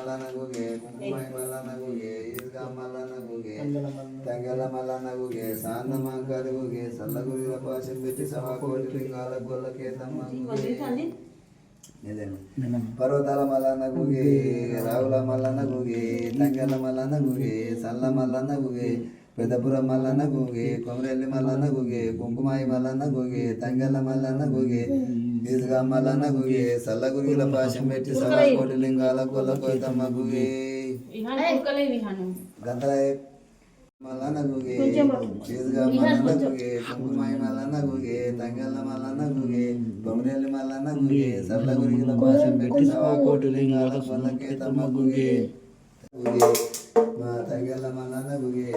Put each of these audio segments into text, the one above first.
మల్లనగుగే కుంకుమై మల్లనగుగే ఈద్గా మల్లనగుగే తంగెల మల్లనగుగే సాన్నమంకరుగుగే సల్లగురిల పాశం పెట్టి సవా కోటి లింగాల గొల్లకేతమ్మ పర్వతాల మల్లనగుగే రావుల మల్లనగుగే తంగెల మల్లనగుగే సల్ల మల్లనగుగే పెద్దపురం మల్లనగుగే కొమరెల్లి మల్లనగుగే కుంకుమాయి మల్లనగుగే తంగెల మల్లనగుగే ఈద్గా మల్లనగుగే సల్లగురిల పాశం పెట్టి సవా కోటి లింగాల గొల్లకోతమ్మ గుగే గంతరాయ మల్లనగుగే ఈద్గా మల్లనగుగే కుంకుమాయి మల్లనగుగే తంగెల మల్లనగుగే కొమరెల్లి మల్లనగుగే సల్లగురిల పాశం పెట్టి సవా కోటి లింగాల గొల్లకేతమ్మ గుగే మా తంగెల మల్లనగుగే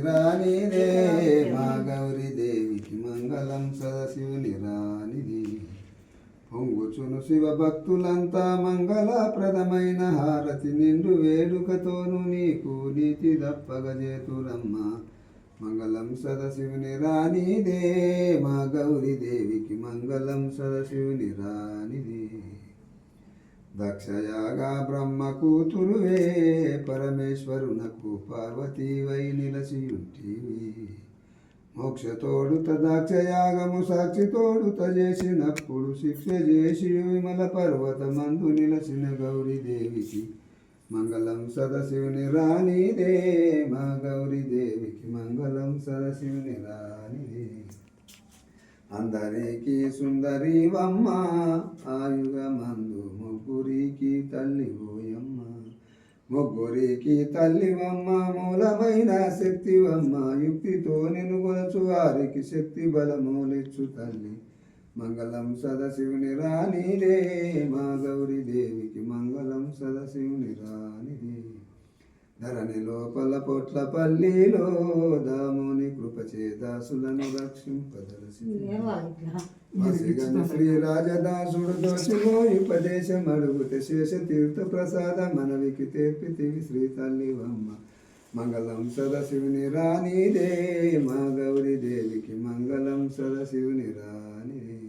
రానిదే మా గౌరీ దేవికి మంగళం సదాశివుని రానిది పొంగుచును శివ భక్తులంతా మంగళప్రదమైన హారతి నిండు వేడుకతోను నీకు నీతి దప్పగజేతురమ్మ మంగళం సదాశివుని రానిదే మా గౌరీ దేవికి మంగళం సదాశివుని రానిది దక్షయాగా బ్రహ్మ కూతురువే పరమేశ్వరునకు పార్వతీవై నిలసియుంటివి మోక్షతోడుత దాక్షయాగము సాక్షి తోడుత చేసినప్పుడు శిక్ష చేసి విమల పర్వతమందు నిలసిన గౌరీదేవికి మంగళం సదాశివుని రానిదే మా గౌరీదేవికి మంగళం సదాశివుని రానిదే అందరికి సుందరివమ్మ ఆయుగమందు ముగ్గురికి తల్లి ఓయమ్మ ముగ్గురికి తల్లివమ్మ మూలమైన శక్తివమ్మ యుక్తితో నిన్ను కొలచు వారికి శక్తి బలమూలిచ్చు తల్లి మంగళం సదాశివుని రానిదే మా గౌరీ దేవికి మంగళం సదాశివుని రానిదే ధరణి లోపల పొట్ల పల్లిలో దాముని కృపచే దాసులను రక్షింపదలసి శ్రీ రాజదాసుడు దోషిలో ఉపదేశం అడుగుతే శేష తీర్థ ప్రసాద మనవికి తెప్పితివి శ్రీ తల్లివమ్మ మంగళం సదాశివుని రానిదే మా గౌరీ దేవికి మంగళం సదాశివుని రానిదే